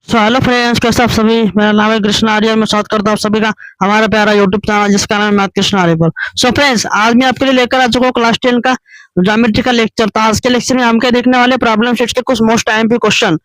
So hello friends, कैसे आप सभी। मेरा नाम है कृष्ण आर्य और मैं स्वागत करता हूँ आप सभी का हमारा प्यारा यूट्यूब चैनल जिसका नाम है मैथ कृष्ण आर्य पर। सो फ्रेंड्स, आज मैं आपके लिए लेकर आ चुका हूँ क्लास 10 का ज्योमेट्री का लेक्चर। तो आज के लेक्चर में हम क्या देखने वाले, प्रॉब्लम शीट्स के कुछ most IMP question,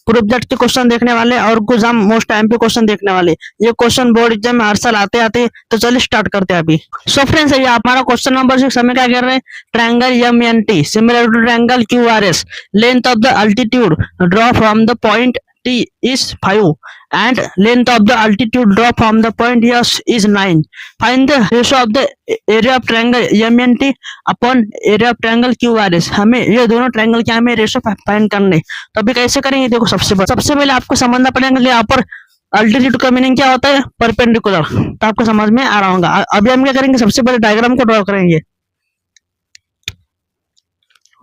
group Z के क्वेश्चन देखने वाले और कुछ हम मोस्ट आईएमपी क्वेश्चन देखने वाले। ये क्वेश्चन बोर्ड एग्जाम में हर साल आते आते, तो चलिए स्टार्ट करते हैं अभी। सो फ्रेंड्स, ये हमारा क्वेश्चन नंबर 6 हमें क्या कर रहे हैं, triangle M N T similar to triangle Q R S, length of the altitude draw from the point T is 5 and length of the altitude drop from the point S is 9. Find the ratio of the area of triangle MNT upon area of triangle QRS. हमें ये दोनों triangle के हमें ratio find करने। तो अभी कैसे करेंगे, देखो सबसे पहले आपको समझना पड़ेगा कि यहाँ पर अल्टीट्यूड का मीनिंग क्या होता है, परपेंडिकुलर। तो आपको समझ में आ रहा होगा। अभी हम क्या करेंगे, सबसे पहले डायग्राम को ड्रॉ करेंगे।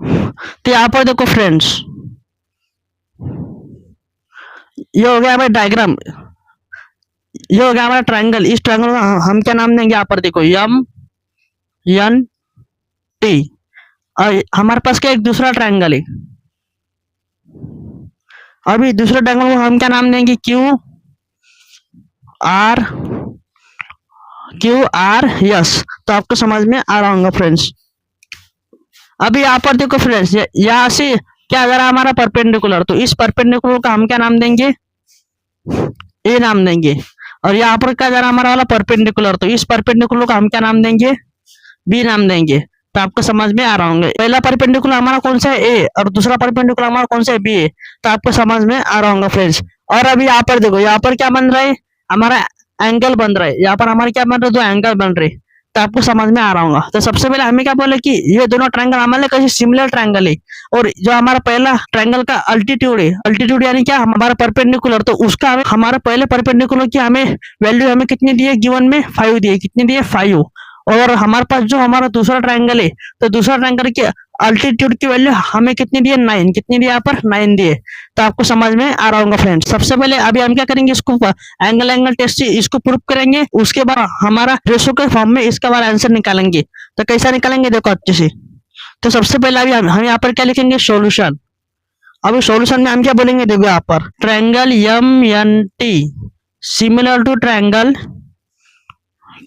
तो यहाँ पर देखो फ्रेंड्स, ये हो गया हमारा डायग्राम, ये हो गया हमारा ट्रायंगल। इस ट्रायंगल को हम क्या नाम देंगे, यहाँ पर देखो एम एन टी। और हमारे पास क्या एक दूसरा ट्रायंगल है, अभी दूसरे ट्रायंगल को हम क्या नाम देंगे, क्यू आर एस। तो आपको समझ में आ रहा होगा फ्रेंड्स। अभी यहाँ पर देखो फ्रेंड्स, यहाँ से क्या अगर हमारा परपेंडिकुलर, तो इस परपेंडिकुलर का हम क्या नाम देंगे, ए नाम देंगे। और यहाँ पर क्या जरा हमारा वाला परपेंडिकुलर, तो इस परपेंडिकुलर का हम क्या नाम देंगे, बी नाम देंगे। तो आपको समझ में आ रहा होंगे, पहला परपेंडिकुलर हमारा कौन सा है, ए, और दूसरा परपेंडिकुलर हमारा कौन सा है, बी है। तो आपको समझ में आ रहा होगा फ्रेंड्स। और अभी यहाँ पर देखो, यहाँ पर क्या बन रहा है, हमारा एंगल बन रहा है। यहाँ पर हमारे क्या बन रहे, दो एंगल बन रहे। तो आपको समझ में आ रहा होगा। तो सबसे पहले हमें क्या बोले कि ये दोनों ट्रायंगल हमारे कैसे सिमिलर ट्रायंगल है। और जो हमारा पहला ट्रायंगल का अल्टीट्यूड है, अल्टीट्यूड यानी क्या, हमारा परपेंडिकुलर, तो उसका हमारा पहले परपेंडिकुलर की हमें वैल्यू हमें कितनी दी है, गिवन में 5 दी है। कितनी दी है, 5। और हमारे पास जो हमारा दूसरा ट्रायंगल है, तो दूसरा ट्रायंगल की अल्टीट्यूड की वैल्यू हमें कितनी दी है, 9। कितनी दी है यहाँ पर, 9 दी है। तो आपको समझ में आ रहा होगा फ्रेंड्स। सबसे पहले अभी हम क्या करेंगे, इसको एंगल टेस्ट से इसको प्रूव करेंगे। उसके बाद हमारा रेशो के फॉर्म में इसका बार आंसर निकालेंगे। तो कैसा निकालेंगे, देखो अच्छे से। तो सबसे पहले अभी हम यहाँ पर क्या लिखेंगे, सॉल्यूशन। अभी सॉल्यूशन में हम क्या बोलेंगे, देखो यहाँ पर triangle M N T similar to triangle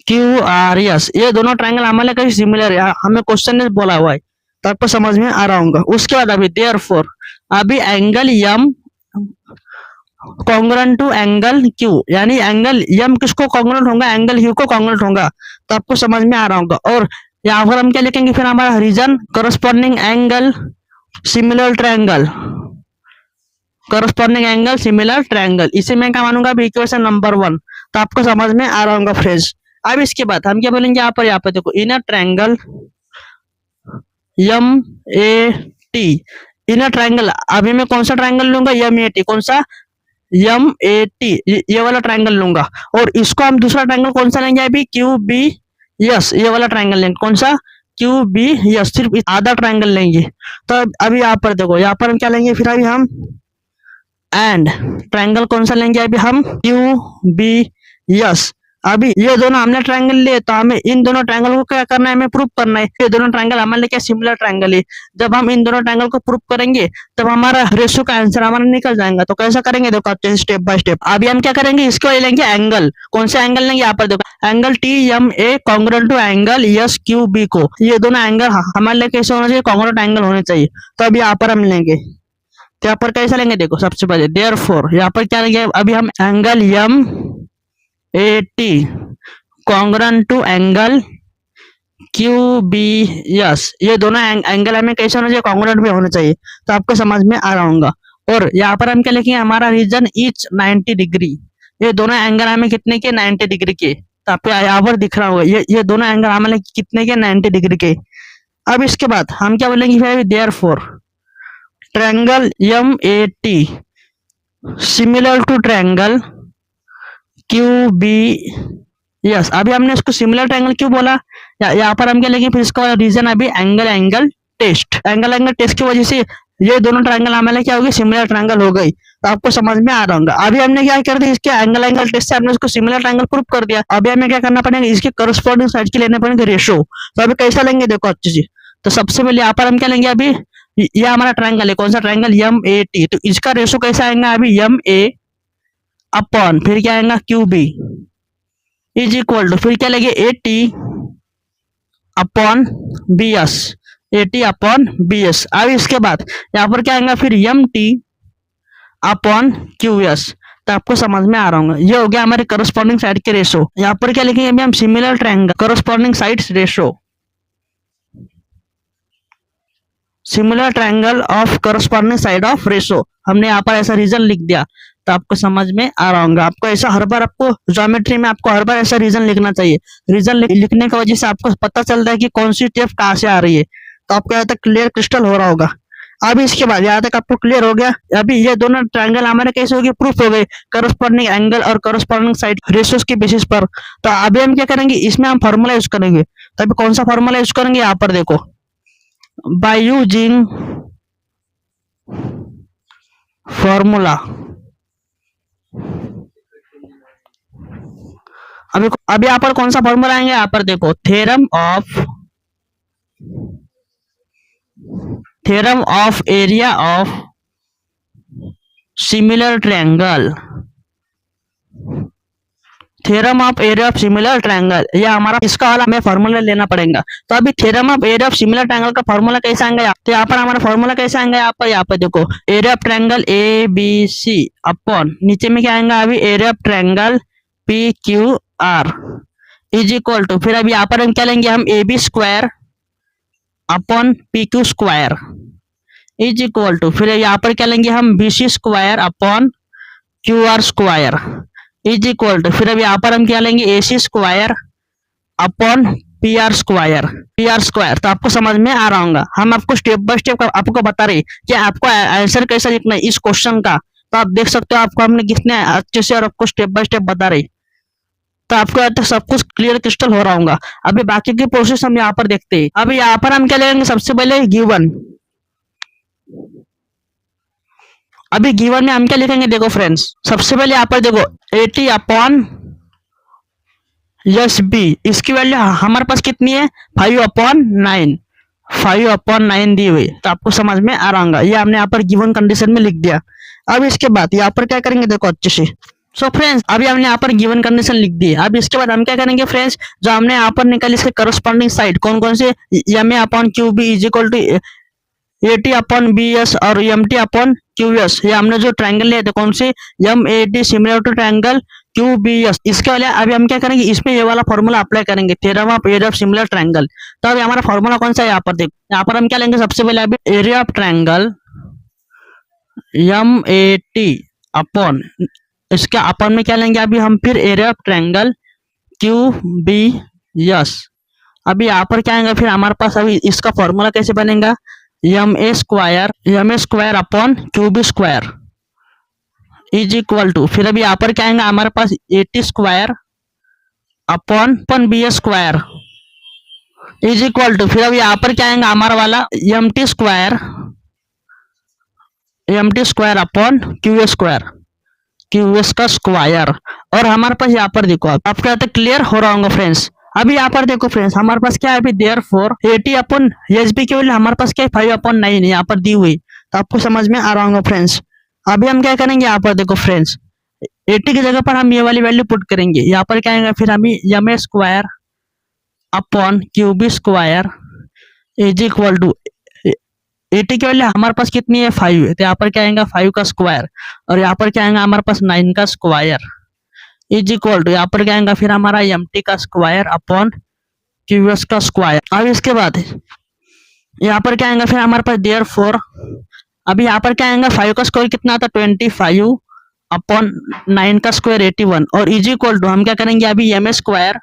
Q R S. ये दोनों ट्रायंगल हमारे कहीं सिमिलर है, हमें क्वेश्चन में बोला हुआ है। तो आपको समझ में आ रहा होगा। उसके बाद अभी देयरफॉर, अभी angle M congruent to angle Q, यानी एंगल एम किसको कॉन्ग्रुएंट होगा, एंगल क्यू को कॉन्ग्रुएंट होगा। तो आपको समझ में आ रहा होगा। और यहाँ पर हम क्या लिखेंगे, फिर हमारा reason corresponding angle similar triangle, corresponding angle similar triangle. इसे मैं क्या मानूंगा, इक्वेशन नंबर 1। तो आपको समझ में आ रहा होगा फ्रेंड्स। अब इसके बाद हम क्या बोलेंगे, यहाँ पर देखो inner triangle M A T, inner triangle. अभी मैं कौन सा ट्रायंगल लूंगा, एम ए टी। कौन सा, एम ए टी, ये वाला ट्रायंगल लूंगा। और इसको हम दूसरा ट्रायंगल कौन सा लेंगे, अभी क्यू बी यस, ये वाला ट्रायंगल लेंगे। कौन सा, क्यू बी यस, सिर्फ आधा ट्रायंगल लेंगे। तो अभी यहाँ पर देखो, यहाँ पर हम क्या लेंगे, फिर अभी हम एंड ट्रायंगल कौन सा लेंगे, अभी हम क्यू बी यस। अभी ये दोनों हमने ट्रायंगल लिए, तो हमें इन दोनों ट्रायंगल को क्या करना है, हमें प्रूफ करना है। ये दोनों ट्रायंगल हमारे लिए क्या सिमिलर ट्रायंगल है। जब हम इन दोनों ट्रायंगल को प्रूफ करेंगे, तब हमारा रेशियो का आंसर हमारा निकल जाएगा। तो कैसा करेंगे, देखो अच्छे स्टेप बाय स्टेप। अभी हम क्या करेंगे, इसको लेंगे एंगल। कौन सा एंगल लेंगे, यहाँ पर देखो angle T M A congruent to angle S Q B को। ये दोनों एंगल हमारे लिए कैसे होना चाहिए, कॉन्ग्रुएंट एंगल होने चाहिए। तो अभी यहाँ पर हम लेंगे, तो यहाँ पर कैसा लेंगे, देखो सबसे पहले देयरफॉर, यहाँ पर क्या लेंगे, अभी हम angle M A T congruent to angle Q B S. ये दोनों एंगल हमें कैसे होना चाहिए, कॉन्ग्रुएंट भी होना चाहिए। तो आपको समझ में आ रहा होगा। और यहाँ पर हम क्या लिखेंगे, हमारा रीजन ईच 90 डिग्री। ये दोनों एंगल हमें कितने के, 90 डिग्री के। तो आपको यहाँ पर दिख रहा होगा, ये दोनों एंगल हमें कितने के, 90 डिग्री के। अब इसके बाद हम क्या बोलेंगे, फिर therefore triangle M A T similar to triangle Q B S. अभी हमने इसको सिमिलर ट्रायंगल क्यों बोला, यहाँ पर हम क्या लेंगे, फिर इसका रीजन अभी एंगल टेस्ट। एंगल टेस्ट की वजह से ये दोनों ट्रायंगल हमारे क्या होगी, सिमिलर ट्रायंगल हो गई। तो आपको समझ में आ रहा होगा। अभी हमने क्या कर दिया, इसके एंगल टेस्ट से हमने इसको सिमिलर ट्रायंगल प्रूव कर दिया। अभी हमें क्या करना पड़ेगा, इसके करस्पॉन्डिंग साइड के लेने पड़ेंगे रेशो। तो अभी कैसा लेंगे, देखो अच्छे से। तो सबसे पहले यहाँ पर हम क्या लेंगे, अभी ये हमारा ट्रायंगल है, कौन सा ट्रायंगल, एम ए टी। तो इसका रेशो कैसा आएगा, अभी एम ए अपॉन फिर क्या आएगा Q B is equal to फिर क्या लगे A T upon B S, A T upon B S. अब इसके बाद यहाँ पर क्या आएगा फिर M T upon Q S. तो आपको समझ में आ रहा होगा, ये हो गया हमारे करस्पॉन्डिंग साइड के रेशो। यहाँ पर क्या लिखेंगे अभी हम similar triangle corresponding sides ratio, similar triangle of corresponding side of ratio. हमने यहाँ पर ऐसा रीजन लिख दिया तो आपको समझ में आ रहा होगा। आपको ऐसा हर बार आपको ज्योमेट्री में आपको हर बार ऐसा रीजन लिखना चाहिए। रीजन लिखने की वजह से आपको पता चलता है कि कौन सी स्टेप कहाँ से आ रही है। तो आपको यहाँ तक क्लियर क्रिस्टल हो रहा होगा। अब इसके बाद यहाँ तक आपको क्लियर हो गया। अभी ये दोनों ट्रायंगल हमारे कैसे हो गए, प्रूफ हो गए करस्पॉन्डिंग एंगल और करस्पॉन्डिंग साइड रेशियोज के बेसिस पर। तो अभी हम क्या करेंगे, इसमें हम फॉर्मूला यूज करेंगे। तो अभी कौन सा फॉर्मूला यूज करेंगे, यहाँ पर देखो, बाय यूजिंग फॉर्मूला। अभी यहाँ पर कौन सा फॉर्मूला आएंगे, यहाँ पर देखो, theorem of area of similar triangle, theorem of area of similar triangle. ये हमारा इसका वाला हमें फॉर्मूला लेना पड़ेगा। तो अभी theorem of area of similar triangle का फॉर्मूला कैसे आएगा, तो यहाँ पर हमारा फॉर्मूला कैसे आएगा, यहाँ पर देखो, area of triangle A B C upon नीचे में क्या आएगा अभी area of triangle P Q R is equal to फिर अभी यहाँ पर हम क्या लेंगे, हम A B square upon P Q square is equal to फिर यहाँ पर क्या लेंगे हम B C square upon Q R square is equal to फिर अभी यहाँ पर हम क्या लेंगे A C square upon P R square तो आपको समझ में आ रहा होगा। हम आपको स्टेप बाय स्टेप आपको बता रहे कि आपको आंसर कैसा लिखना है इस क्वेश्चन का। तो आप देख सकते हो आपको हमने कितने अच्छे से और आपको स्टेप बाय स्टेप बता रहे। तो आपको यहाँ तक सब कुछ क्लियर क्रिस्टल हो रहा होगा। अभी बाकी की प्रोसेस हम यहाँ पर देखते हैं। अभी यहाँ पर हम क्या लेंगे, सबसे पहले गिवन। अभी गिवन में हम क्या लिखेंगे, देखो फ्रेंड्स, सबसे पहले यहाँ पर देखो 80 अपॉन यस बी, इसकी वैल्यू हमारे पास कितनी है 5/9, 5/9 दी हुई। तो आपको समझ में आ रहा होगा, ये हमने यहाँ पर गिवन कंडीशन में लिख दिया। अब इसके बाद यहाँ पर क्या करेंगे, देखो अच्छे से। सो फ्रेंड्स अभी हमने यहाँ पर गिवन कंडीशन लिख दी है। अब इसके बाद हम क्या करेंगे फ्रेंड्स, जो हमने यहाँ पर निकाली इसके करस्पॉन्डिंग साइड कौन कौन से, M A upon Q B is equal to A T upon B S और M T upon Q S. ये हमने जो ट्रायंगल लिए थे कौन से, M A T similar to triangle Q B S. इसके वाले अभी हम क्या करेंगे, इसमें ये वाला फॉर्मूला अप्लाई करेंगे, theorem of area of similar triangle. तो अभी हमारा फॉर्मूला कौन सा है, यहाँ पर देखो, यहाँ पर हम क्या लेंगे, सबसे पहले अभी area of triangle M A T upon इसके अपॉन में क्या लेंगे अभी हम फिर area of triangle Q B S. अभी यहाँ पर क्या आएगा फिर हमारे पास, अभी इसका फॉर्मूला कैसे बनेगा, M A square upon Q B square is equal to फिर अभी यहाँ पर क्या आएगा हमारे पास 80 square upon B A square is equal to फिर अभी यहाँ पर क्या आएगा हमारा वाला M T square upon Q S का स्क्वायर। और हमारे पास यहाँ पर देखो, आपको यहाँ तक क्लियर हो रहा होगा फ्रेंड्स। अभी यहाँ पर देखो फ्रेंड्स, हमारे पास क्या है अभी देयरफॉर 80 अपॉन एस बी की वैल्यू हमारे पास क्या है 5/9 है यहाँ पर दी हुई। तो आपको समझ में आ रहा होगा फ्रेंड्स। अभी हम क्या करेंगे, यहाँ पर देखो फ्रेंड्स, 80 की जगह पर हम ये वाली वैल्यू पुट करेंगे। यहाँ पर क्या आएगा फिर हमें M A square upon Q B square is equal to 80 की वैल्यू हमारे पास कितनी है 5 है। तो यहाँ पर क्या आएगा 5 का स्क्वायर और यहाँ पर क्या आएगा हमारे पास 9 का स्क्वायर इज इक्वल टू यहाँ पर क्या आएगा फिर हमारा एम टी का स्क्वायर अपॉन क्यू एस का स्क्वायर। अब इसके बाद यहाँ पर क्या आएगा फिर हमारे पास देयरफॉर, अभी यहाँ पर क्या आएगा 5 का स्क्वायर कितना आता 25 अपॉन 9 का स्क्वायर 81 और इज इक्वल टू हम क्या करेंगे अभी M A square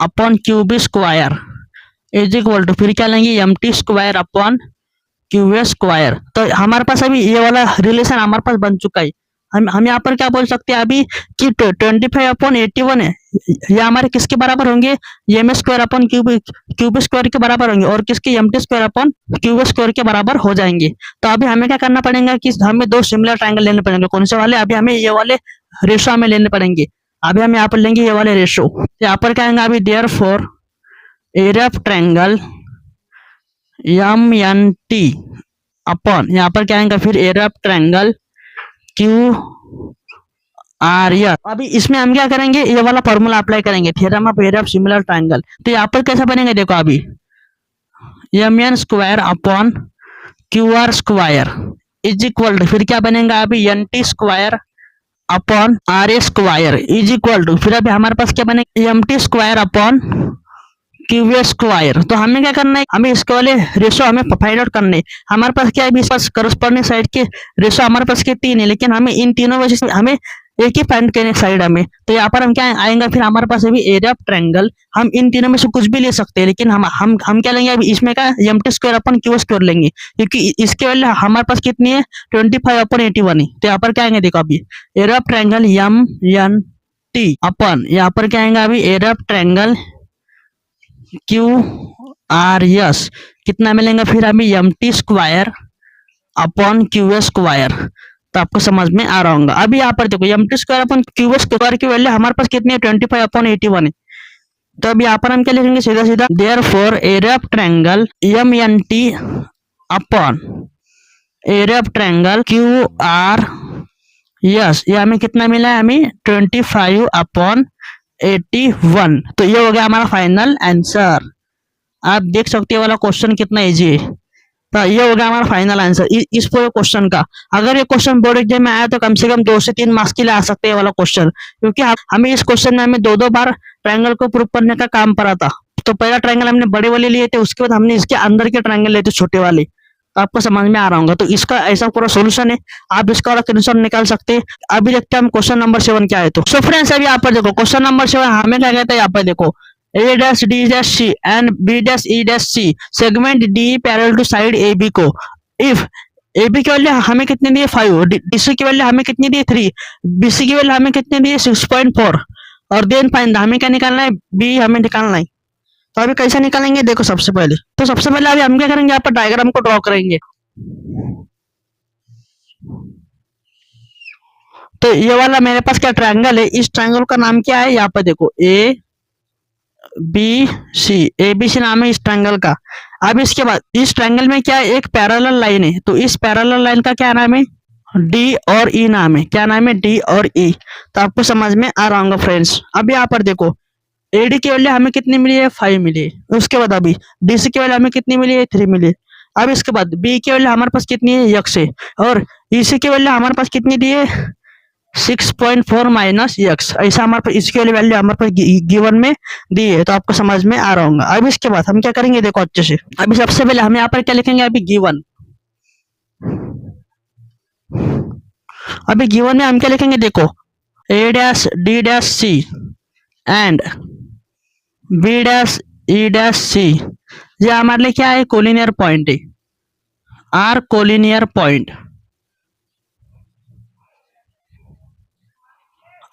upon Q B square is equal to फिर क्या लेंगे M T square upon Q A square. तो हमारे पास अभी ये वाला रिलेशन हमारे पास बन चुका है। हम यहाँ पर क्या बोल सकते हैं अभी कि 25/81 है, ये हमारे किसके बराबर होंगे, M A square upon Q B square के बराबर होंगे और किसके M T square upon Q B square के बराबर हो जाएंगे। तो अभी हमें क्या करना पड़ेगा कि हमें दो सिमिलर ट्रायंगल लेने पड़ेंगे। कौन से वाले, अभी हमें ये वाले रेशो हमें लेने पड़ेंगे। अभी हम यहाँ पर लेंगे ये वाले रेशो। यहाँ पर क्या आएगा अभी therefore area of triangle M N T upon यहाँ पर क्या आएगा फिर area of triangle Q R S. अभी इसमें हम क्या करेंगे, ये वाला फॉर्मूला अप्लाई करेंगे, theorem of area of similar triangle. तो यहाँ पर कैसा बनेगा देखो, अभी M N square upon Q R square is equal to, फिर क्या बनेगा अभी, N T square upon R A square is equal to, फिर अभी हमारे पास क्या बनेगा, M T square upon Q square. तो हमें क्या करना है, हमें इसके वाले रेशो हमें फाइंड आउट करने हैं। हमारे पास क्या है, इस पास करस्पॉन्डिंग साइड के रेशो हमारे पास के 3 है, लेकिन हमें इन तीनों वजह से हमें एक ही फाइंड करने साइड हमें। तो यहाँ पर हम क्या आएंगे, फिर हमारे पास अभी एरिया ऑफ ट्रायंगल, हम इन तीनों में से कुछ भी ले सकते हैं, लेकिन हम क्या लेंगे अभी, इसमें का M T square upon Q square लेंगे, क्योंकि इसके वैल्यू हमारे पास कितनी है, 25/81 है। तो यहाँ पर क्या आएंगे देखो, अभी area of triangle M N T upon, यहाँ पर क्या आएंगे अभी, area of triangle Q R S कितना मिलेगा, फिर अभी M T square upon Q square. तो आपको समझ में आ रहा होगा। अभी यहाँ पर देखो, M T square upon Q square की वैल्यू हमारे पास कितनी है, 25/81 है। तो अब यहाँ पर हम क्या लिखेंगे, सीधा सीधा therefore area of triangle M N T upon area of triangle Q R S, ये हमें कितना मिला है, हमें 25/81। तो ये हो गया हमारा फाइनल आंसर। आप देख सकते हो वाला क्वेश्चन कितना इजी है। तो ये हो गया हमारा फाइनल आंसर इस पूरे क्वेश्चन का। अगर ये क्वेश्चन बोर्ड एग्जाम में आया तो कम से कम 2 से 3 मार्क्स के लिए आ सकते हैं वाला क्वेश्चन, क्योंकि हमें इस क्वेश्चन में हमें 2-2 बार ट्रायंगल को प्रूव करने का काम पड़ा था। तो पहला ट्रायंगल हमने बड़े वाले लिए थे, उसके बाद हमने इसके अंदर के ट्रायंगल लिए थे छोटे वाले। तो आपको समझ में आ रहा होगा। तो इसका ऐसा पूरा सोल्यूशन है, आप इसका वाला स्क्रीनशॉट निकाल सकते हैं। अभी देखते हैं हम क्वेश्चन नंबर 7 क्या है। तो सो फ्रेंड्स, अभी यहाँ पर देखो क्वेश्चन नंबर 7 हमें क्या कहता है, यहाँ पर देखो A dash D dash C and B dash E dash C segment D parallel to side AB को, इफ AB की वैल्यू हमें कितनी दी है 5, DC की वैल्यू हमें कितनी दी है 3, BC की वैल्यू हमें कितनी दी है 6.4, और देन फाइंड हमें क्या निकालना है, B हमें निकालना है। तो अभी कैसे निकालेंगे देखो, सबसे पहले अभी हम क्या करेंगे, यहाँ पर डायग्राम को ड्रॉ करेंगे। तो ये वाला मेरे पास क्या ट्रायंगल है, इस ट्रायंगल का नाम क्या है, यहाँ पर देखो ए बी सी, ए बी सी नाम है इस ट्रायंगल का। अब इसके बाद इस ट्रायंगल में क्या है, एक पैरेलल लाइन है। तो इस पैरेलल लाइन का क्या नाम है, डी और ई नाम है। क्या नाम है, डी और ई। तो आपको समझ में आ रहा होगा फ्रेंड्स। अब यहाँ पर देखो एडी की वैल्यू हमें कितनी मिली है, 5 मिली है। उसके बाद अभी डीसी की वैल्यू हमें कितनी मिली है, 3 मिली है। अब इसके बाद बी की वैल्यू हमारे पास कितनी है, x है, और ईसी की वैल्यू हमारे पास कितनी दी है, 6.4 माइनस एक्स। ऐसा हमारे पास इसकी वैल्यू हमारे पास गिवन में दी है। तो आपको समझ में आ रहा होगा। अब इसके बाद हम क्या करेंगे देखो अच्छे से। अभी सबसे पहले हम यहाँ पर क्या लिखेंगे, अभी गिवन, अभी गिवन में हम क्या लिखेंगे देखो, A dash D dash C and B dash E dash C, ये हमारे लिए क्या है, कोलिनियर पॉइंट है, are collinear point,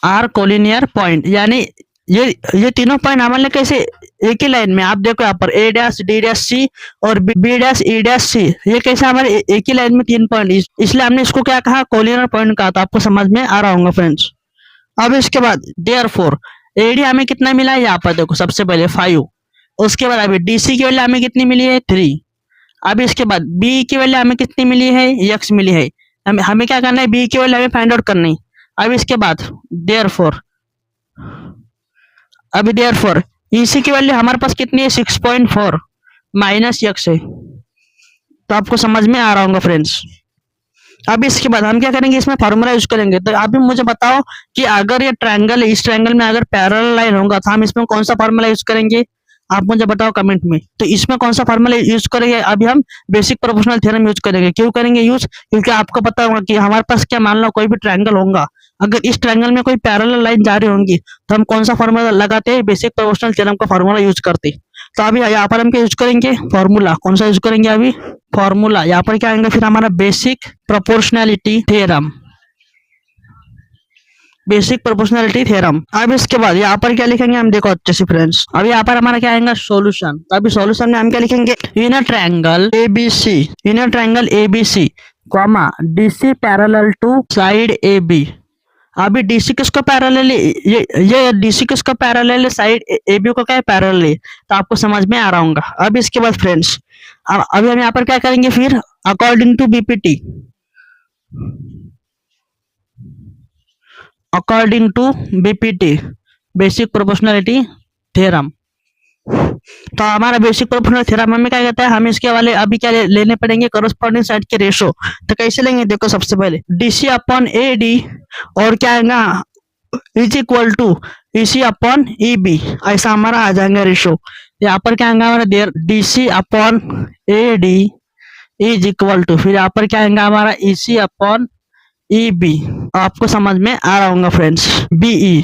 are collinear point, यानी ये तीनों पॉइंट हमारे लिए कैसे एक ही लाइन में। आप देखो यहाँ पर ए डैश डी डैश सी और B dash E dash C, ये कैसे हमारे एक ही लाइन में 3 पॉइंट, इसलिए हमने इसको क्या कहा, कोलिनियर पॉइंट कहा। तो आपको समझ में आ रहा होगा फ्रेंड्स। अब इसके बाद देयरफॉर एडी हमें कितना मिला है, यहाँ पर देखो सबसे पहले 5। उसके बाद अभी डीसी की वैल्यू हमें कितनी मिली है, 3। अब इसके बाद बी की वैल्यू हमें कितनी मिली है, एक्स मिली है। हमें क्या करना है, बी की वैल्यू हमें फाइंड आउट करनी है। अब इसके बाद देयरफॉर, अभी देयरफॉर ईसी की वैल्यू हमारे पास कितनी है, 6.4 माइनस एक्स है। तो आपको समझ में आ रहा होगा फ्रेंड्स। अब इसके बाद हम क्या करेंगे, इसमें फार्मूला यूज करेंगे। तो अभी मुझे बताओ कि अगर ये ट्रायंगल है, इस ट्रायंगल में अगर पैरेलल लाइन होगा तो हम इसमें कौन सा फार्मूला यूज करेंगे, आप मुझे बताओ कमेंट में। तो इसमें कौन सा फार्मूला यूज करेंगे, अभी हम बेसिक प्रोपोर्शनल थ्योरम यूज करेंगे। क्यों करेंगे यूज, क्योंकि आपको पता होगा कि हमारे पास क्या, मान लो कोई भी ट्रायंगल होगा, अगर इस ट्रायंगल में कोई पैरेलल लाइन जा रही होंगी तो हम कौन सा फार्मूला लगाते हैं, बेसिक प्रोपोर्शनल थ्योरम का फार्मूला यूज करते हैं। तो अभी यहाँ पर हम क्या यूज करेंगे, फॉर्मूला कौन सा यूज करेंगे, अभी फॉर्मूला यहाँ पर क्या आएंगे, फिर हमारा basic proportionality theorem, basic proportionality theorem. अब इसके बाद यहाँ पर क्या लिखेंगे हम देखो अच्छे से फ्रेंड्स। अब यहाँ पर हमारा क्या आएगा, सॉल्यूशन। तो अभी सॉल्यूशन में हम क्या लिखेंगे, in a triangle ABC, in a triangle ABC comma DC parallel to side AB. अभी डीसी किसको पैरेलल है, ये डीसी किसको पैरेलल है, साइड एबी को क्या है, पैरेलल है। तो आपको समझ में आ रहा होगा। अब इसके बाद फ्रेंड्स अभी हम यहाँ पर क्या करेंगे, फिर according to BPT, according to BPT, basic proportionality theorem. तो हमारा बेसिक प्रोपोर्शनल थ्योरम हमें क्या कहता है, हमें इसके वाले अभी क्या लेने पड़ेंगे, करस्पॉन्डिंग साइड के रेशो। तो कैसे लेंगे, देखो सबसे पहले डीसी अपॉन ए डी और क्या आएगा is equal to EC upon E B, ऐसा हमारा आ जाएगा रेशो। यहाँ पर क्या आएगा हमारा there DC upon A D is equal to, फिर यहाँ पर क्या आएगा हमारा ईसी अपॉन ई बी। आपको समझ में आ रहा होगा फ्रेंड्स, बीई,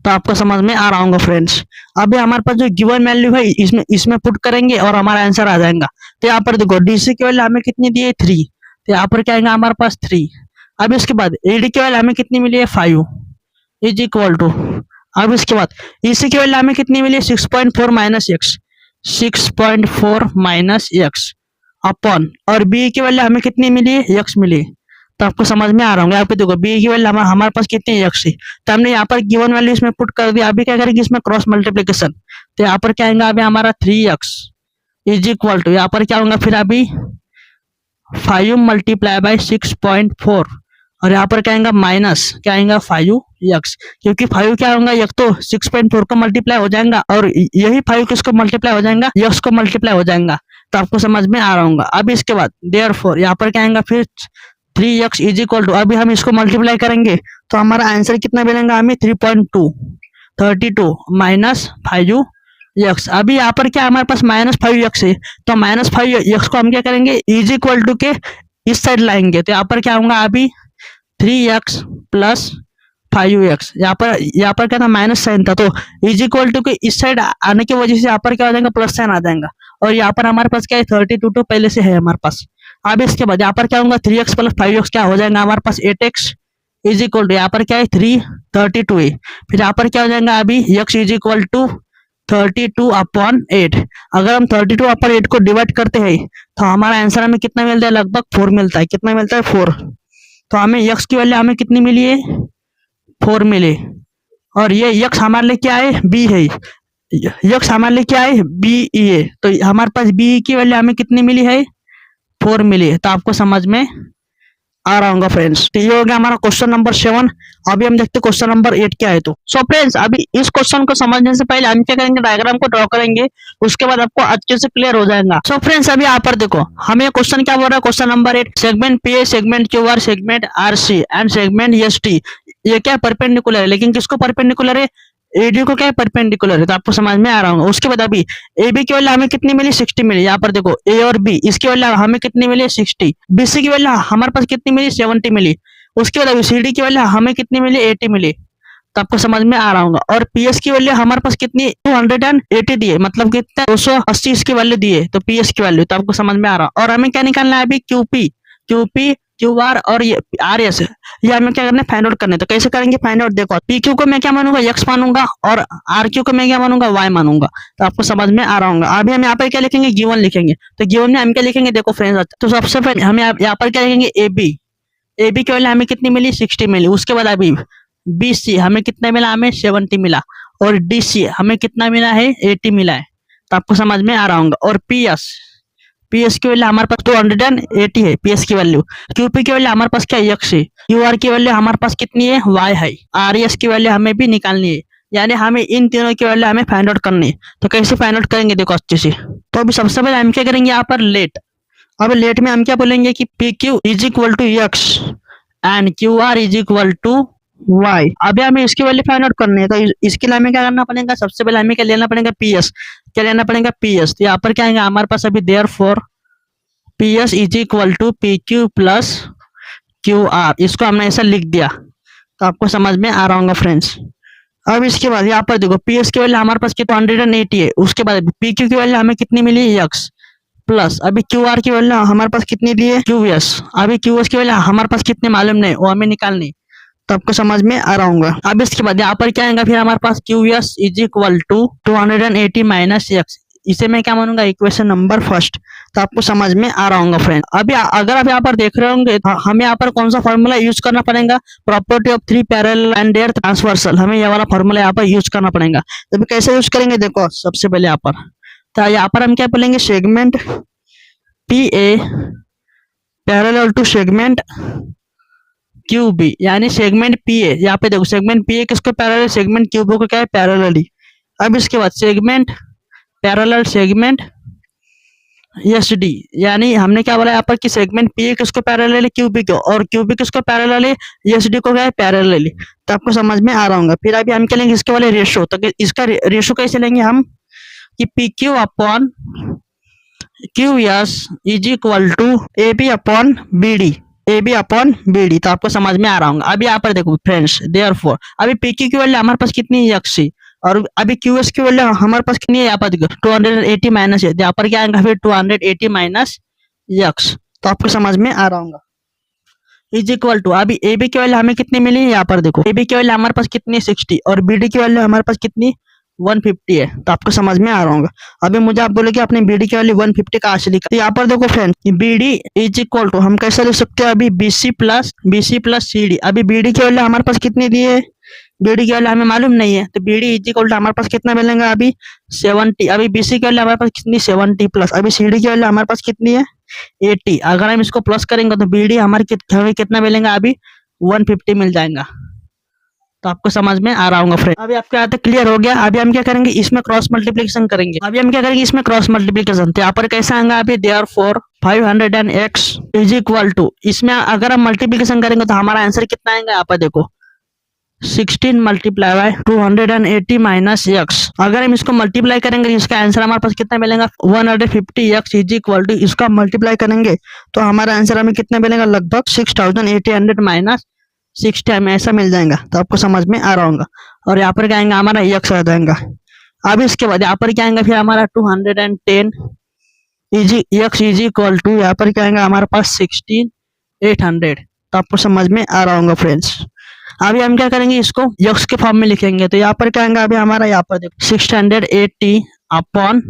तो आपको समझ में आ रहा होगा फ्रेंड्स। अभी हमारे पास जो गिवन वैल्यू है इसमें इसमें पुट करेंगे और हमारा आंसर आ जाएगा। तो यहाँ पर देखो डीसी की वैल्यू हमें कितनी दी है 3, तो यहाँ पर क्या आएगा हमारे पास 3। अब इसके बाद एडी की वैल्यू हमें कितनी मिली है 5 इज इक्वल टू, अब इसके बाद ईसी की वैल्यू हमें कितनी मिली है 6.4 minus x, 6.4 minus x upon, और बी की वैल्यू हमें कितनी मिली है एक्स मिली है। तो आपको समझ में आ रहा होगा। यहाँ पे देखो बी की वैल्यू हमारे पास कितनी है एक्स, तो हमने यहाँ पर गिवन वैल्यू इसमें पुट कर दिया। अभी क्या करेंगे इसमें क्रॉस मल्टीप्लीकेशन, तो यहाँ पर क्या आएगा अभी हमारा 3x इज इक्वल टू, यहाँ पर क्या होगा फिर अभी 5 मल्टीप्लाई बाई 6.4 और यहाँ पर क्या आएगा माइनस क्या आएगा 5x, क्योंकि 5 क्या होगा एक तो 6.4 को मल्टीप्लाई हो जाएगा और यही 5 किसको मल्टीप्लाई हो जाएगा, x को मल्टीप्लाई हो जाएगा। तो आपको समझ में आ रहा होगा। अब इसके बाद देयरफॉर यहाँ पर क्या आएगा फिर 3x इज इक्वल टू, अभी हम इसको मल्टीप्लाई करेंगे तो हमारा आंसर कितना मिलेगा हमें 3.2, 32 माइनस 5x। अभी यहाँ पर क्या हमारे पास माइनस 5x है, तो माइनस 5x को हम क्या करेंगे इज इक्वल टू के इस साइड लाएंगे। तो यहाँ पर क्या होगा अभी 3x प्लस 5x, यहाँ पर क्या था माइनस साइन था, तो इज इक्वल टू के इस साइड आने की वजह से यहाँ पर क्या हो जाएगा प्लस साइन आ जाएगा। और यहाँ पर हमारे पास क्या है 32 तो पहले से है हमारे पास। अब इसके बाद यहाँ पर क्या होगा 3x प्लस 5x क्या हो जाएगा हमारे पास 8x इज इक्वल टू, यहाँ पर क्या है 32 है, फिर यहाँ पर क्या हो जाएगा अभी x इज इक्वल टू 32 अपॉन 8। अगर हम 32 अपॉन 8 को डिवाइड करते हैं तो हमारा आंसर हमें कितना मिलता है, लगभग 4 मिलता है। कितना मिलता है 4। तो हमें x की वैल्यू हमें कितनी मिली है 4 मिली, और ये x हमारे लिए क्या है b है, x हमारे लिए क्या है बी ई है, तो हमारे पास बी की वैल्यू हमें कितनी मिली है 4 मिली है। तो आपको समझ में आ रहा होगा फ्रेंड्स। तो ये हो गया हमारा क्वेश्चन नंबर 7। अभी हम देखते हैं क्वेश्चन नंबर 8 क्या है। तो सो फ्रेंड्स अभी इस क्वेश्चन को समझने से पहले हम क्या करेंगे डायग्राम को ड्रॉ करेंगे, उसके बाद आपको अच्छे से क्लियर हो जाएगा। सो फ्रेंड्स अभी यहाँ पर देखो हमें क्वेश्चन क्या बोल रहा है, question number 8 segment P A, segment Q R, segment R C and segment S T, ये क्या परपेंडिकुलर है, लेकिन किसको परपेंडिकुलर है एडी को क्या है परपेंडिकुलर है। तो आपको समझ में आ रहा होगा। उसके बाद अभी ए बी की वैल्यू हमें कितनी मिली 60 मिली, यहाँ पर देखो ए और बी इसकी वैल्यू हमें कितनी मिली 60, बीसी की वैल्यू हमारे पास कितनी मिली 70 मिली, उसके बाद अभी सी डी की वैल्यू हमें कितनी मिली 80 मिली। तो आपको समझ में आ रहा होगा। और पीएस की वैल्यू हमारे पास कितनी 280 दी है, मतलब कितना 280 इसकी वैल्यू दी है, तो पीएस की वैल्यू। तो आपको समझ में आ रहा है। और हमें क्या निकालना है अभी क्यूपी क्यू आर और ये आर एस, ये हमें क्या करना है फाइंड आउट करना है। तो कैसे करेंगे फाइंड आउट, देखो पी क्यू को मैं क्या मानूंगा एक्स मानूंगा और आर क्यू को मैं क्या मानूंगा वाई मानूंगा। तो आपको समझ में आ रहा होगा। अभी हम यहाँ पर क्या लिखेंगे गिवन लिखेंगे। तो गिवन में हम क्या लिखेंगे देखो फ्रेंड्स, तो सबसे पहले हम यहाँ पर क्या लिखेंगे ए बी की वैल्यू हमें कितनी मिली 60 मिली, उसके बाद अभी बी सी हमें कितना मिला हमें 70 मिला, और डी सी हमें कितना मिला है 80 मिला है। तो आपको समझ में आ रहा होगा। और पीएस की वैल्यू हमारे पास 280 है पीएस की वैल्यू, क्यूपी की वैल्यू हमारे पास क्या एक्स है, क्यूआर की वैल्यू हमारे पास कितनी है वाई है, आरएस की वैल्यू हमें भी निकालनी है, यानी हमें इन तीनों की वैल्यू हमें फाइंड आउट करनी है। तो कैसे फाइंड आउट करेंगे देखो अच्छे से। तो अभी सबसे पहले हम क्या करेंगे यहाँ पर लेट। अब लेट में हम क्या बोलेंगे कि P Q is equal to X and Q R is equal to Y. अभी हमें इसकी वैल्यू फाइंड आउट करनी है। तो इसके लिए हमें क्या करना पड़ेगा, सबसे पहले हमें क्या लेना पड़ेगा पीएस, क्या लेना पड़ेगा पीएस। तो यहाँ पर क्या आएगा हमारे पास अभी therefore PS is equal to P Q plus Q R, इसको हमने ऐसा लिख दिया। तो आपको समझ में आ रहा होगा फ्रेंड्स। अब इसके बाद यहाँ पर देखो पीएस की वैल्यू हमारे पास कितना 180 है, उसके बाद पी क्यू की वैल्यू हमें कितनी मिली एक्स, प्लस अभी क्यू आर की वैल्यू हमारे पास कितनी दी है क्यू एस, अभी क्यू एस की वैल्यू हमारे पास कितनी मालूम नहीं, वो हमें निकालनी। तो आपको समझ में आ रहा होगा। अब इसके बाद यहाँ पर क्या आएगा फिर हमारे पास Q S is equal to 280 minus X, इसे मैं क्या मानूंगा इक्वेशन नंबर फर्स्ट। तो आपको समझ में आ रहा होगा फ्रेंड। अभी अगर आप यहाँ पर देख रहे होंगे तो हमें यहाँ पर कौन सा फॉर्मूला यूज करना पड़ेगा, property of 3 parallel and their transversal, हमें ये वाला फॉर्मूला यहाँ पर यूज करना पड़ेगा। तो कैसे यूज करेंगे देखो सबसे पहले यहाँ पर, तो यहाँ पर हम क्या बोलेंगे segment P A parallel to segment Q B, यानी सेगमेंट पी ए, यहाँ पे देखो सेगमेंट पी ए किसको पैरेलल, सेगमेंट क्यू बी को क्या है, पैरेलली। अब इसके बाद segment parallel segment S D, यानी हमने क्या बोला यहाँ पर कि सेगमेंट पी ए किसको पैरेलल है, क्यू बी को, और क्यू बी किसको पैरेलल है, एस डी को क्या है, पैरेलली। तो आपको समझ में आ रहा होगा। फिर अभी हम क्या लेंगे इसके वाले रेशो, तो इसका रेशो कैसे लेंगे हम, कि P Q upon Q S is equal to A B upon B D, A B upon B D. तो आपको समझ में आ रहा होगा। अभी यहाँ पर देखो फ्रेंड्स, देयरफॉर अभी पी क्यू की वैल्यू हमारे पास कितनी है, एक्सी, और अभी क्यू एस की वैल्यू हमारे पास कितनी है, यहाँ पर देखो 280 माइनस है, यहाँ पर क्या आएगा फिर 280 माइनस एक्स। तो आपको समझ में आ रहा होगा। इज इक्वल टू अभी ए बी की वैल्यू हमें कितनी मिली है, यहाँ पर देखो ए बी की वैल्यू हमारे पास कितनी है, 60, और बी डी की वैल्यू हमारे पास कितनी 150 है। तो आपको समझ में आ रहा होगा। अभी मुझे आप बोले कि अपने बी डी की वैल्यू 150 का आशा लिखा, तो यहाँ पर देखो friend B D is equal to हम कैसे लिख सकते हैं, अभी B C plus C D. अभी बी डी की वैल्यू हमारे पास कितनी दी है, बी डी की वैल्यू हमें मालूम नहीं है, तो B D is equal to हमारे पास कितना मिलेगा, अभी 70। अभी बी सी की वैल्यू हमारे पास कितनी 70 प्लस, अभी सी डी की वैल्यू हमारे पास कितनी है 80। अगर हम इसको प्लस करेंगे तो बी डी हमारे हमें कितना मिलेगा, अभी 150 मिल जाएगा। तो आपको समझ में आ रहा होगा फ्रेंड। अभी आपके यहाँ तक क्लियर हो गया। अभी हम क्या करेंगे, इसमें क्रॉस मल्टीप्लिकेशन करेंगे। अभी हम क्या करेंगे, इसमें क्रॉस मल्टीप्लिकेशन, तो यहाँ पर कैसा आएगा, अभी therefore 500x is equal to, इसमें अगर हम मल्टीप्लिकेशन करेंगे तो हमारा आंसर कितना आएगा, यहाँ पर देखो 16 मल्टीप्लाई बाय 280 माइनस एक्स। अगर हम इसको मल्टीप्लाई करेंगे इसका आंसर हमारे पास कितना मिलेगा, 150x इज इक्वल टू, इसका मल्टीप्लाई करेंगे तो हमारा आंसर हमें कितना मिलेगा, लगभग 6800 माइनस 60 हमें ऐसा मिल जाएगा। तो आपको समझ में आ रहा होगा। और यहाँ पर क्या आएगा, हमारा एक्स आ जाएगा। अब इसके बाद यहाँ पर क्या आएगा, फिर हमारा 210 एक्स इज इक्वल टू, यहाँ पर क्या आएगा हमारे पास 16800। तो आपको समझ में आ रहा होगा फ्रेंड्स। अभी हम क्या करेंगे, इसको एक्स के फॉर्म में लिखेंगे। तो यहाँ पर क्या आएगा, अभी हमारा यहाँ पर देखो 680 अपॉन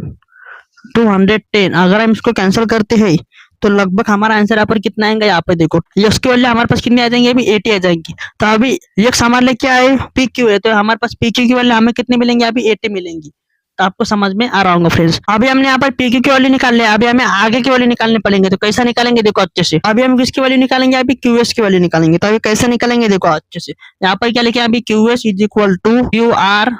210, अगर हम इसको कैंसिल करते हैं तो लगभग हमारा आंसर यहाँ पर कितना आएगा, यहाँ पर देखो एक्स की वैल्यू हमारे पास कितनी आ जाएंगी, अभी 80 आ जाएंगी। तो अभी एक्स हमारे लिए क्या है, पी क्यू है, तो हमारे पास पी क्यू की वैल्यू हमें कितनी मिलेंगी, अभी 80 मिलेंगी। तो आपको समझ में आ रहा होगा फ्रेंड्स। अभी हमने यहाँ पर पी क्यू की वैल्यू निकाल लिया, अभी हमें आगे की वैल्यू निकालने पड़ेंगे। तो कैसा निकालेंगे, देखो अच्छे से। अभी हम किसकी वैल्यू निकालेंगे, अभी क्यू एस की वैल्यू निकालेंगे। तो अभी कैसे निकालेंगे, देखो अच्छे से। यहाँ पर क्या लिखे, अभी Q S is equal to Q R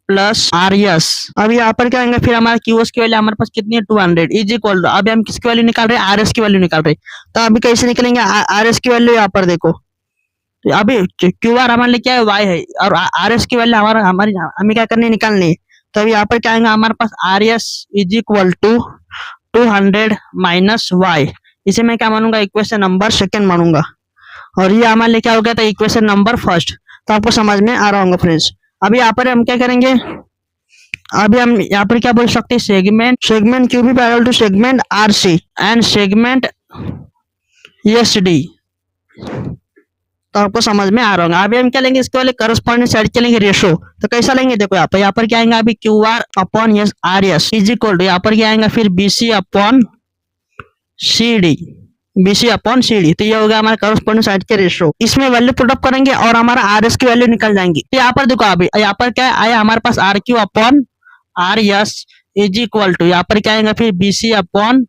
plus R S. अभी यहाँ पर क्या आएंगे, फिर हमारा क्यू एस की वैल्यू हमारे पास कितनी है, 200 इज इक्वल टू, अभी हम किसकी वैल्यू निकाल रहे हैं, आर एस की वैल्यू निकाल रहे हैं। तो अभी कैसे निकलेंगे, आर एस की वैल्यू यहाँ पर देखो, तो अभी क्यू आर हमारे लिए क्या है, वाई है, और आर एस की वैल्यू हमारी हमें क्या करनी है, निकालनी है। तो अभी यहाँ पर क्या आएगा, हमारे पास R S is equal to 200 minus Y. इसे मैं क्या मानूंगा, इक्वेशन नंबर सेकेंड मानूंगा, और ये हमारे लिए क्या हो गया था, इक्वेशन नंबर फर्स्ट। तो आपको समझ में आ रहा होगा फ्रेंड्स। अभी यहाँ पर हम क्या करेंगे, अभी हम यहाँ पर क्या बोल सकते हैं, segment Q B parallel to segment R C and segment S D. तो आपको समझ में आ रहा होगा। अभी हम क्या लेंगे, इसके वाले करस्पॉन्डिंग साइड के लेंगे रेशो। तो कैसा लेंगे, देखो यहाँ पर क्या आएगा, अभी Q R upon S R S is equal to, यहाँ पर क्या आएगा, फिर B C upon C D, BC upon C D. तो ये होगा हमारा करस्पॉन्डिंग साइड के रेशो। इसमें वैल्यू पुट अप करेंगे और हमारा आर एस की वैल्यू निकल जाएंगी। तो यहाँ पर देखो, अभी यहाँ पर क्या आया हमारे पास, R Q upon R S is equal to, यहाँ पर क्या आएगा, फिर बीसी अपॉन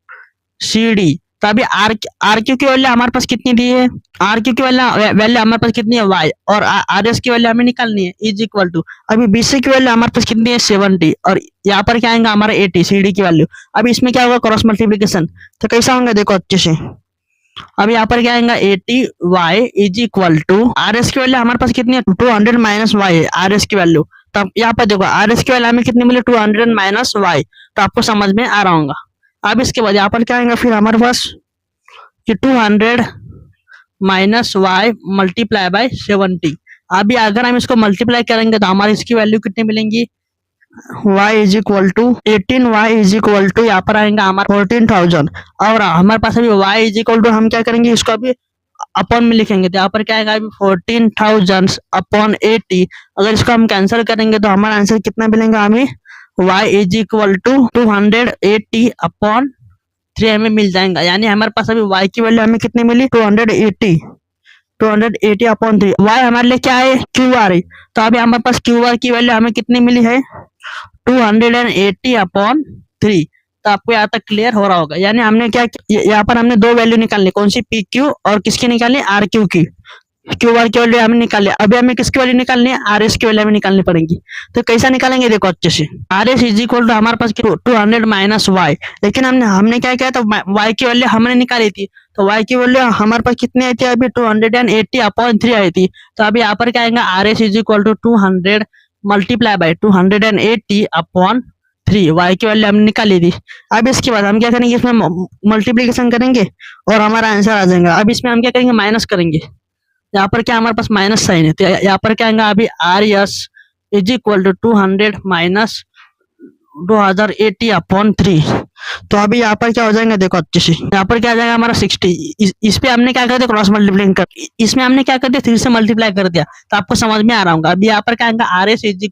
सी डी। तो अभी आर क्यू की वैल्यू हमारे पास कितनी दी है, आर क्यू की वैल्यू हमारे पास कितनी है, वाई, और आर एस की वैल्यू हमें निकालनी है, इज इक्वल टू, अभी बीसी की वैल्यू हमारे पास कितनी है 70, और यहाँ पर क्या आएगा हमारा 80 सी डी की वैल्यू। अभी इसमें क्या होगा, क्रॉस मल्टीप्लीकेशन। तो कैसा होगा, देखो अच्छे से। अब यहाँ पर क्या आएगा, 80 Y is equal to, R S की वैल्यू हमारे पास कितनी है, 200 माइनस वाई है आर एस की वैल्यू। तो यहाँ पर देखो आर एस की वैल्यू हमें कितनी मिली, 200 माइनस वाई। तो आपको समझ में आ रहा होगा। अब इसके बाद यहाँ पर क्या आएगा, फिर हमारे पास कि 200 माइनस वाई मल्टीप्लाई बाय 70। अभी अगर हम इसको मल्टीप्लाई करेंगे तो हमारी इसकी वैल्यू कितनी मिलेंगी, y is equal to 18y is equal to, यहाँ पर आएगा हमारा 14,000। और हमारे पास अभी y इज इक्वल टू, हम क्या करेंगे, इसको अभी अपॉन में लिखेंगे। तो यहाँ पर क्या आएगा, अभी 14,000 अपॉन 80। अगर इसको हम कैंसिल करेंगे तो हमारा आंसर कितना मिलेगा, हमें y is equal to 280 upon 3 हमें मिल जाएगा। यानी हमारे पास अभी y की वैल्यू हमें कितनी मिली, 280 अपॉन 3। y हमारे लिए क्या है, क्यू आर है। तो अभी हमारे पास क्यू आर की वैल्यू हमें कितनी मिली है, 280 अपॉन 3। तो आपको यहाँ तक क्लियर हो रहा होगा। यानी हमने क्या, यहाँ पर हमने दो वैल्यू निकालनी, कौन सी, पी क्यू और किसकी निकालनी, आर क्यू की। क्यू आर की वैल्यू हमने निकाल लिया। अभी हमें किसकी वैल्यू निकालनी है, आर एस की वैल्यू हमें निकालनी पड़ेगी। तो कैसा निकालेंगे देखो अच्छे से। R S is equal to हमारे पास 200 माइनस वाई, लेकिन हमने क्या किया था, वाई की वैल्यू हमने निकाली थी। तो वाई की वैल्यू हमारे पास कितनी आई थी, अभी 280/3 आई थी। तो अभी यहाँ पर क्या आएगा, R S is equal to 200 multiply by 280/3, Y की वैल्यू हमने निकाली थी। अब इसके बाद हम क्या करेंगे, इसमें मल्टीप्लीकेशन करेंगे और हमारा आंसर आ जाएगा। अब इसमें हम क्या करेंगे, माइनस करेंगे। यहाँ पर क्या हमारे पास माइनस साइन है, तो यहाँ पर क्या आएगा, अभी R S is equal to 200 minus 2080/3। तो अभी यहाँ पर क्या हो जाएगा देखो अच्छे से, यहाँ पर क्या आ जाएगा हमारा 60। इस पे हमने क्या कर दिया, क्रॉस मल्टीप्लाई कर, इसमें हमने क्या कर दिया, 3 से मल्टीप्लाई कर दिया। तो आपको समझ में आ रहा होगा। अभी यहाँ पर क्या आएगा, R S is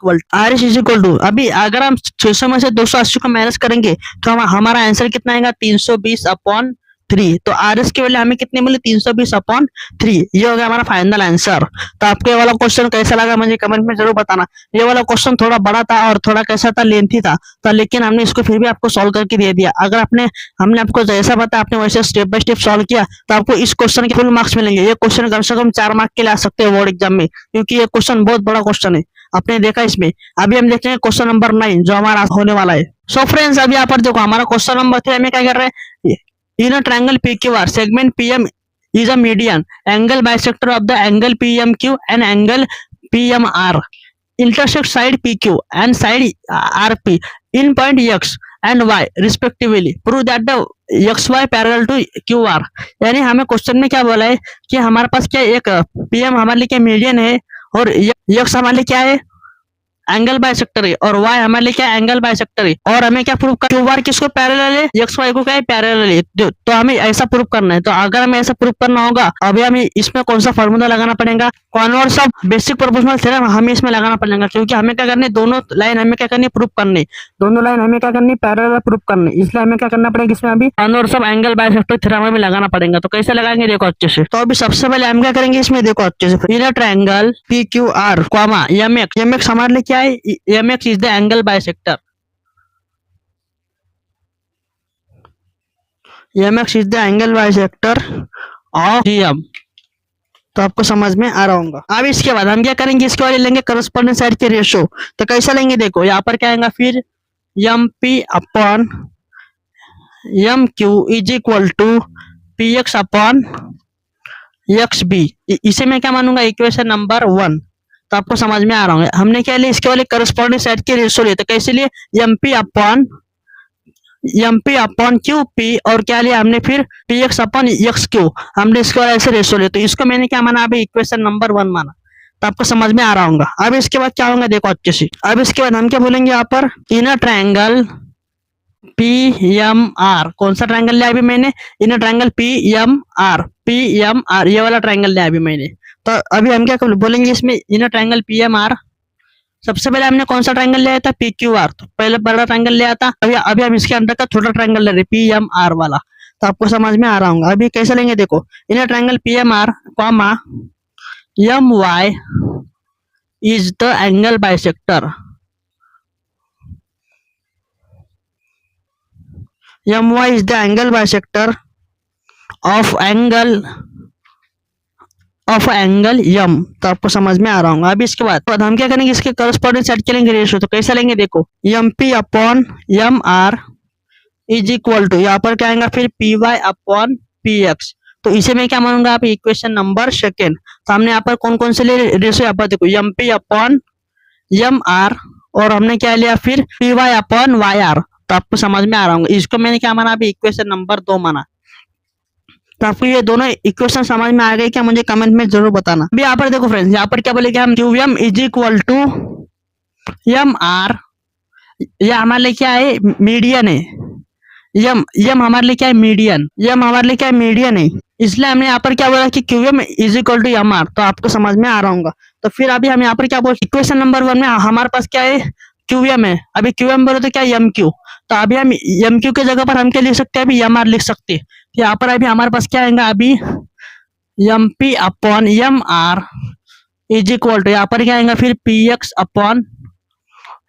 equal to, अभी अगर हम 600 में से 280 को माइनस करेंगे तो हमारा आंसर कितना आएगा, 320/3। तो आर एस की वैल्यू हमें कितनी मिली, 320/3। ये हो गया हमारा फाइनल आंसर। तो आपको ये वाला क्वेश्चन कैसा लगा मुझे कमेंट में जरूर बताना। ये वाला क्वेश्चन थोड़ा बड़ा था और थोड़ा कैसा था, लेंथी था, तो लेकिन हमने इसको फिर भी आपको सॉल्व करके दे दिया। अगर हमने आपको जैसा बताया आपने वैसे स्टेप बाय स्टेप सॉल्व किया तो आपको इस क्वेश्चन के फुल मार्क्स मिलेंगे। ये क्वेश्चन कम से कम 4 मार्क के लिए आ सकते हैं बोर्ड एग्जाम में, क्योंकि ये क्वेश्चन बहुत बड़ा क्वेश्चन है। आपने देखा इसमें। अभी हम देखेंगे क्वेश्चन नंबर 9 जो हमारा होने वाला है। सो फ्रेंड्स, अभी यहाँ पर देखो हमारा क्वेश्चन नंबर 3 में क्या कर रहे हैं, in a triangle PQR segment PM is a median angle bisector of the angle PMQ and angle PMR intersect side PQ and side RP in point X and Y respectively. Prove that the XY parallel to QR। यानी हमें question में क्या बोला है कि हमारे पास क्या एक PM हमारे लिए क्या मीडियन है और X हमारे लिए क्या है, एंगल बाइसेक्टर है, और y हमारे लिए क्या एंगल बाइसेक्टर है। और हमें क्या प्रूव करना है, क्यू आर किसको पैरेलल है, एक्स वाई को क्या है पैरेलल है। तो हमें ऐसा प्रूव करना है। तो अगर हमें ऐसा प्रूव करना होगा, अभी हमें इसमें कौन सा फॉर्मूला लगाना पड़ेगा, converse of basic proportional theorem हमें इसमें लगाना पड़ेगा। क्योंकि हमें क्या करनी है, दोनों लाइन हमें क्या करनी, प्रूव करनी, दोनों लाइन हमें क्या करनी, पैरेलल प्रूव करनी। इसलिए हमें क्या करना पड़ेगा, इसमें अभी converse of angle bisector theorem हमें लगाना पड़ेगा। तो कैसे लगाएंगे देखो अच्छे से। तो अभी सबसे पहले हम क्या करेंगे, इसमें देखो अच्छे से, in a triangle P Q R comma M X हमारे लिए क्या है, M X is the angle bisector, mx is the angle bisector of CM। तो आपको समझ में आ रहा होगा। अब इसके बाद हम क्या करेंगे, इसके वाले लेंगे करस्पॉन्डिंग साइड के रेशो। तो कैसा लेंगे देखो, यहाँ पर क्या आएगा, फिर M P upon M Q is equal to P X upon X B. इसे मैं क्या मानूंगा, इक्वेशन नंबर 1। तो आपको समझ में आ रहा होगा। हमने क्या लिया, इसके वाले करस्पॉन्डिंग साइड के रेशो लिए। तो कैसे लिए, M P upon Q P, और क्या लिया हमने फिर P X upon X Q, हमने इसके वाले ऐसे रेशो लिए। तो इसको मैंने क्या माना, अभी इक्वेशन नंबर 1 माना। तो आपको समझ में आ रहा होगा। अब इसके बाद क्या होगा देखो अच्छे से। अब इसके बाद हम क्या बोलेंगे, यहाँ पर in a triangle P M R, कौन सा ट्रायंगल लिया अभी मैंने, in a triangle P M R, ये वाला ट्रायंगल लिया अभी मैंने। तो अभी हम क्या बोलेंगे इसमें, in triangle P M R. सबसे पहले हमने कौन सा ट्रायंगल लिया था, पी क्यू आर। तो पहले बड़ा ट्रायंगल लिया था, अभी हम इसके अंदर का छोटा ट्रायंगल ले रहे, पी एम आर वाला। तो आपको समझ में आ रहा होगा। अभी कैसे लेंगे देखो, in triangle P M R comma M Y is the angle bisector, M Y is the angle bisector of angle M. तो आपको समझ में आ रहा होगा। अभी इसके बाद हम क्या करेंगे, इसके करस्पॉन्डिंग सेट के लेंगे रेशियो। तो कैसे लेंगे देखो, M P upon M R is equal to, यहाँ पर क्या आएगा फिर P Y upon P X. तो इसे मैं क्या मानूंगा, आप इक्वेशन नंबर 2। तो हमने यहाँ पर कौन कौन से ले रेशियो, यहाँ पर देखो M P upon M R, और हमने क्या लिया फिर P Y upon Y R. तो आपको समझ में आ रहा होगा। इसको मैंने क्या माना, अभी इक्वेशन नंबर 2 माना। तो आपको ये दोनों इक्वेशन समझ में आ गई क्या, मुझे कमेंट में जरूर बताना। अभी यहाँ पर देखो फ्रेंड्स, यहाँ पर क्या बोलेंगे हम, Q M is equal to M R, यह हमारे लिए क्या है, मीडियन है। यम हमारे लिए क्या है, मीडियन, यम हमारे लिए क्या है, मीडियन है। इसलिए हमने यहाँ पर क्या बोला कि Q M is equal to M R. तो आपको समझ में आ रहा होगा। तो फिर अभी हम यहाँ पर क्या बोल, इक्वेशन नंबर 1 में हमारे पास क्या है, क्यू एम है। अभी क्यू एम बोले तो क्या, एम क्यू। तो अभी हम एम क्यू की जगह पर हम क्या लिख सकते हैं, अभी एम आर लिख सकते हैं। यहाँ पर अभी हमारे पास क्या आएगा, अभी M P upon M R is equal to, यहाँ पर क्या आएगा फिर P X upon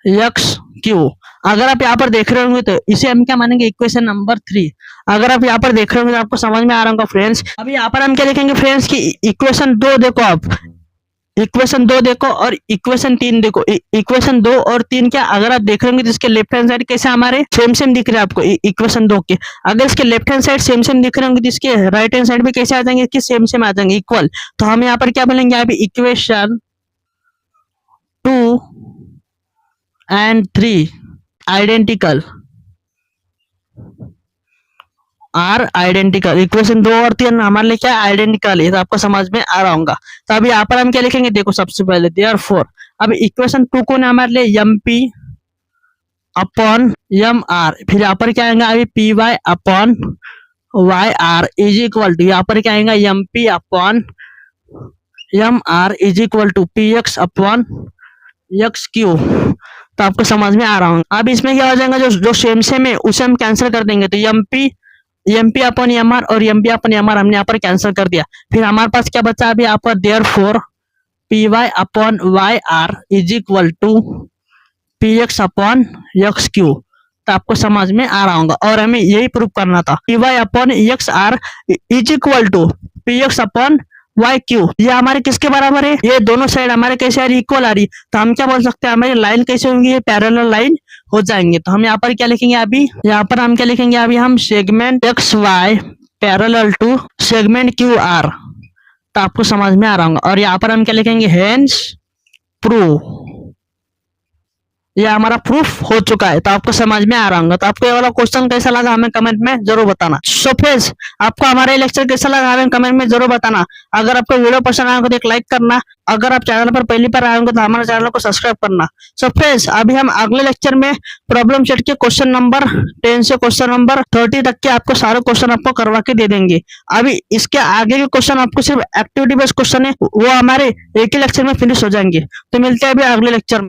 X Q. अगर आप यहाँ पर देख रहे होंगे तो इसे हम क्या मानेंगे, इक्वेशन नंबर 3। अगर आप यहाँ पर देख रहे होंगे तो आपको समझ में आ रहा होगा फ्रेंड्स। अभी यहाँ पर हम क्या लिखेंगे फ्रेंड्स कि इक्वेशन 2 देखो, आप इक्वेशन 2 देखो और इक्वेशन 3 देखो। इक्वेशन 2 और 3 क्या अगर आप देख रहे होंगे तो इसके लेफ्ट हैंड साइड कैसे हमारे सेम सेम दिख रहे हैं आपको इक्वेशन 2 के। अगर इसके left hand side same same दिख रहे होंगे तो इसके राइट हैंड साइड भी कैसे आ जाएंगे, इसके सेम सेम आ जाएंगे, इक्वल। तो हम यहाँ पर क्या बोलेंगे, अभी equation 2 and 3 identical are identical. Equation 2 और 3 हमारे लिए क्या आइडेंटिकल है, तो आपको समझ में आ रहा होगा। तो अभी यहाँ पर हम क्या लिखेंगे, देखो सबसे पहले देयरफॉर। अब इक्वेशन 2 को ना हमारे लिए M P upon M R, फिर यहाँ पर क्या आएगा अभी P Y upon Y R is equal to, यहाँ पर क्या आएगा M P upon M R is equal to P X upon X Q. तो आपको समझ में आ रहा होगा। अब इसमें क्या हो जाएगा, जो सेम सेम है उसे हम कैंसिल कर देंगे। तो M P upon M R और M P upon M R हमने यहाँ पर कैंसिल कर दिया। फिर हमारे पास क्या बचा अभी यहाँ पर, therefore P Y upon Y R is equal to P X upon X Q. तो आपको समझ में आ रहा होगा। और हमें यही प्रूव करना था, P Y upon X R is equal to P X upon Y Q. ये हमारे किसके बराबर है, ये दोनों साइड हमारे कैसे आ रही, इक्वल आ रही। तो हम क्या बोल सकते हैं, हमारी लाइन कैसे होंगी, ये पैरेलल लाइन हो जाएंगे। तो हम यहाँ पर क्या लिखेंगे, अभी यहाँ पर हम क्या लिखेंगे, अभी हम segment X Y parallel to segment Q R. तो आपको समझ में आ रहा होगा। और यहाँ पर हम क्या लिखेंगे, हेंस प्रूव। यह हमारा प्रूफ हो चुका है। तो आपको समझ में आ रहा होगा। तो आपको ये वाला क्वेश्चन कैसा लगा हमें कमेंट में जरूर बताना। सो फ्रेंड्स, आपको हमारा लेक्चर कैसा लगा हमें कमेंट में जरूर बताना। अगर आपको वीडियो पसंद आएगा तो एक लाइक करना। अगर आप चैनल पर पहली बार आए होंगे तो हमारे चैनल को सब्सक्राइब करना। सो फ्रेंड्स, अभी हम अगले लेक्चर में प्रॉब्लम सेट के क्वेश्चन नंबर 10 से क्वेश्चन नंबर 30 तक के आपको सारे क्वेश्चन आपको करवा के दे देंगे। अभी इसके आगे के क्वेश्चन आपको सिर्फ एक्टिविटी बेस्ड क्वेश्चन है, वो हमारे एक ही लेक्चर में फिनिश हो जाएंगे। तो मिलते हैं अभी अगले लेक्चर में।